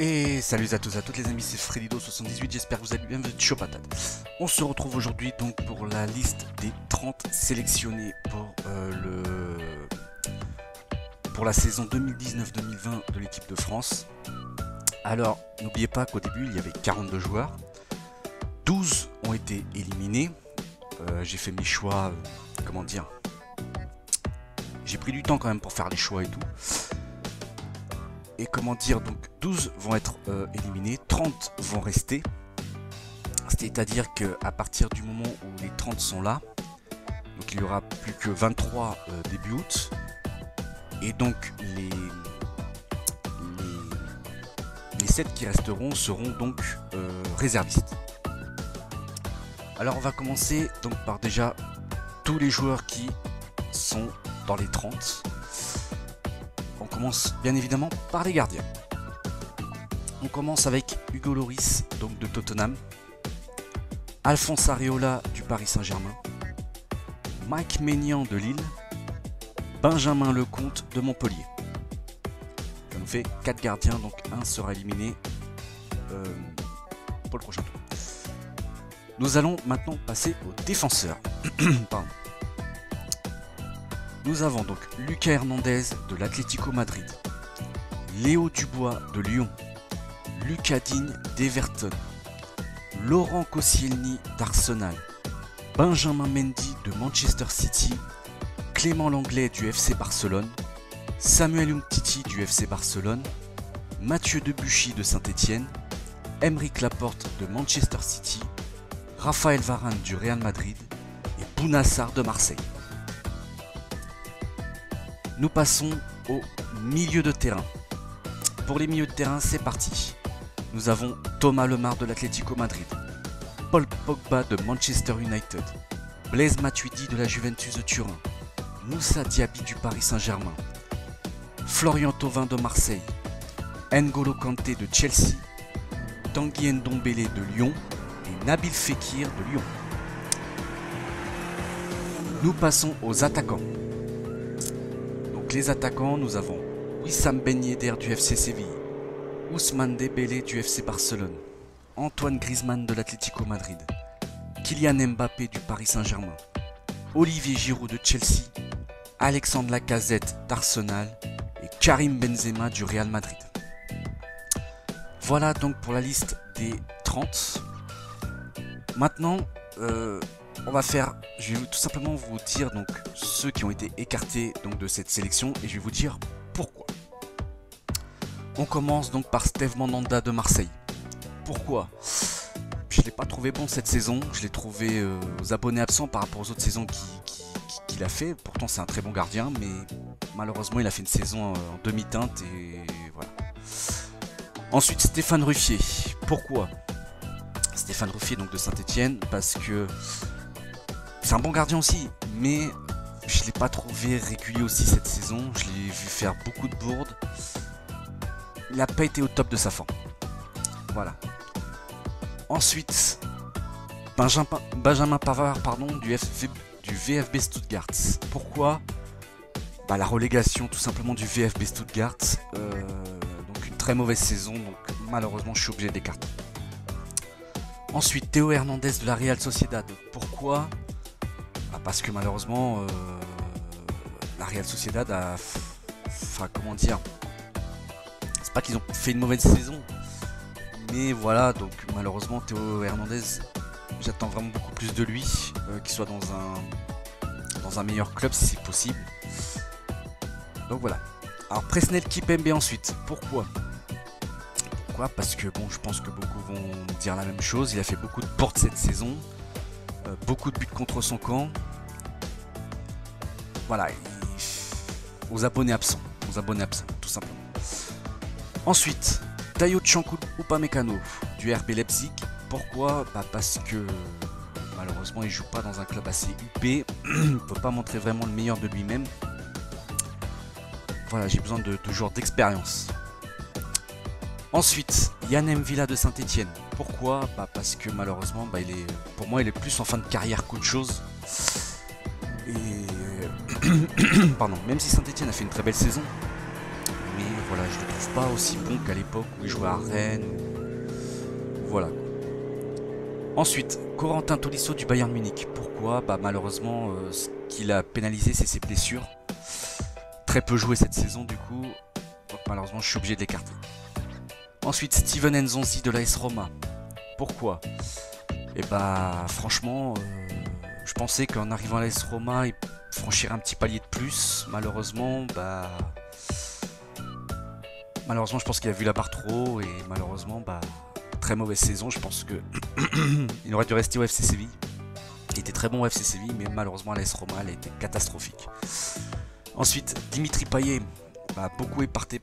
Et salut à tous et à toutes les amis, c'est Freddido78, j'espère que vous allez bien, vous êtes chaud patate. On se retrouve aujourd'hui donc pour la liste des 30 sélectionnés pour la saison 2019-2020 de l'équipe de France. Alors, n'oubliez pas qu'au début, il y avait 42 joueurs. 12 ont été éliminés. J'ai fait mes choix, comment dire. J'ai pris du temps quand même pour faire les choix et tout. Et comment dire, donc 12 vont être éliminés, 30 vont rester. C'est-à-dire qu'à partir du moment où les 30 sont là, donc il n'y aura plus que 23 début août. Et donc les 7 qui resteront seront donc réservistes. Alors on va commencer donc par déjà tous les joueurs qui sont dans les 30. On commence bien évidemment par les gardiens. On commence avec Hugo Lloris donc de Tottenham, Alphonse Areola du Paris Saint-Germain, Mike Maignan de Lille, Benjamin Lecomte de Montpellier. Ça nous fait 4 gardiens, donc un sera éliminé pour le prochain tour. Nous allons maintenant passer aux défenseurs. Pardon. Nous avons donc Lucas Hernandez de l'Atlético Madrid, Léo Dubois de Lyon, Lucas Digne d'Everton, Laurent Koscielny d'Arsenal, Benjamin Mendy de Manchester City, Clément Langlais du FC Barcelone, Samuel Umtiti du FC Barcelone, Mathieu Debuchy de Saint-Etienne, Aymeric Laporte de Manchester City, Raphaël Varane du Real Madrid et Bouna Sarr de Marseille. Nous passons au milieu de terrain. Pour les milieux de terrain, c'est parti. Nous avons Thomas Lemar de l'Atlético Madrid, Paul Pogba de Manchester United, Blaise Matuidi de la Juventus de Turin, Moussa Diaby du Paris Saint-Germain, Florian Thauvin de Marseille, N'Golo Kanté de Chelsea, Tanguy Ndombele de Lyon et Nabil Fekir de Lyon. Nous passons aux attaquants. Donc les attaquants, nous avons Wissam Ben Yedder du FC Séville, Ousmane Dembélé du FC Barcelone, Antoine Griezmann de l'Atlético Madrid, Kylian Mbappé du Paris Saint-Germain, Olivier Giroud de Chelsea, Alexandre Lacazette d'Arsenal et Karim Benzema du Real Madrid. Voilà donc pour la liste des 30. Maintenant, je vais tout simplement vous dire donc ceux qui ont été écartés donc de cette sélection et je vais vous dire pourquoi. On commence donc par Steve Mandanda de Marseille. Pourquoi? Je ne l'ai pas trouvé bon cette saison, je l'ai trouvé aux abonnés absents par rapport aux autres saisons qu'il a fait. Pourtant c'est un très bon gardien, mais malheureusement il a fait une saison en demi-teinte et voilà. Ensuite Stéphane Ruffier. Pourquoi? Stéphane Ruffier donc de Saint-Etienne, parce que c'est un bon gardien aussi, mais je ne l'ai pas trouvé régulier aussi cette saison. Je l'ai vu faire beaucoup de bourdes. Il n'a pas été au top de sa forme. Voilà. Ensuite, Benjamin Pavard du VfB Stuttgart. Pourquoi? La relégation tout simplement du VfB Stuttgart. Donc une très mauvaise saison, donc malheureusement je suis obligé d'écarter. Ensuite, Théo Hernandez de la Real Sociedad. Pourquoi? Parce que malheureusement, la Real Sociedad a... Enfin, comment dire? C'est pas qu'ils ont fait une mauvaise saison. Mais voilà, donc malheureusement, Théo Hernandez, j'attends vraiment beaucoup plus de lui. Qu'il soit dans un meilleur club si c'est possible. Donc voilà. Alors, Presnel Kimpembe ensuite. Pourquoi? Parce que bon, je pense que beaucoup vont dire la même chose. Il a fait beaucoup de portes cette saison, beaucoup de buts contre son camp. Voilà, aux abonnés absents, tout simplement. Ensuite, Tayo Tchankoulo Upamecano du RB Leipzig. Pourquoi? Parce que malheureusement il joue pas dans un club assez huppé, il ne peut pas montrer vraiment le meilleur de lui-même. Voilà, j'ai besoin de joueurs d'expérience. Ensuite, Yann M'Vila de Saint-Etienne. Pourquoi? Parce que malheureusement, pour moi, il est plus en fin de carrière qu'autre chose. Et pardon, même si Saint-Etienne a fait une très belle saison, mais voilà, je le trouve pas aussi bon qu'à l'époque où il jouait à Rennes. Voilà. Ensuite, Corentin Tolisso du Bayern Munich. Pourquoi? Bah malheureusement, ce qui l'a pénalisé, c'est ses blessures. Très peu joué cette saison du coup. Donc malheureusement, je suis obligé de l'écarter. Ensuite, Steven Nzonzi de l'AS Roma. Pourquoi? Et bah franchement, je pensais qu'en arrivant à l'AS Roma, il franchirait un petit palier de plus. Malheureusement, je pense qu'il a vu la barre trop haut et malheureusement, très mauvaise saison. Je pense que il aurait dû rester au FC Séville. Il était très bon au FC Séville, mais malheureusement à l'AS Roma, elle a été catastrophique. Ensuite, Dimitri Payet, beaucoup écarté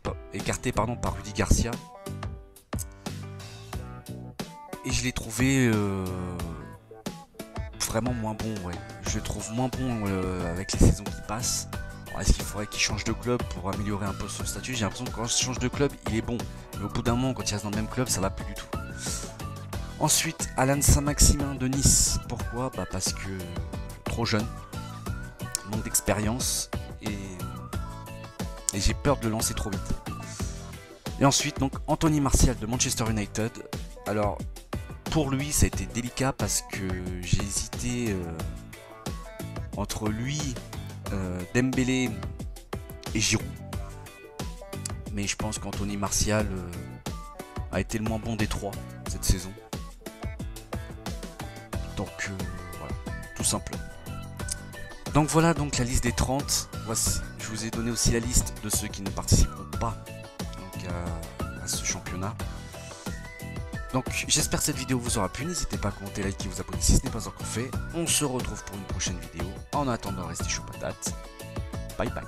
par Rudy Garcia. Et je l'ai trouvé vraiment moins bon, ouais. Je le trouve moins bon avec les saisons qui passent. Est-ce qu'il faudrait qu'il change de club pour améliorer un peu son statut? J'ai l'impression que quand il change de club, il est bon. Mais au bout d'un moment, quand il reste dans le même club, ça va plus du tout. Ensuite, Alan Saint-Maximin de Nice. Pourquoi? Parce que trop jeune, manque d'expérience et j'ai peur de le lancer trop vite. Et ensuite, donc Anthony Martial de Manchester United. Alors, pour lui, ça a été délicat parce que j'ai hésité entre lui, Dembélé et Giroud. Mais je pense qu'Anthony Martial a été le moins bon des trois cette saison. Donc voilà, tout simplement. Donc voilà donc la liste des 30. Voici, je vous ai donné aussi la liste de ceux qui ne participeront pas donc, à ce championnat. Donc j'espère que cette vidéo vous aura plu. N'hésitez pas à commenter, liker, vous abonner si ce n'est pas encore fait. On se retrouve pour une prochaine vidéo. En attendant, restez chaud patate. Bye bye.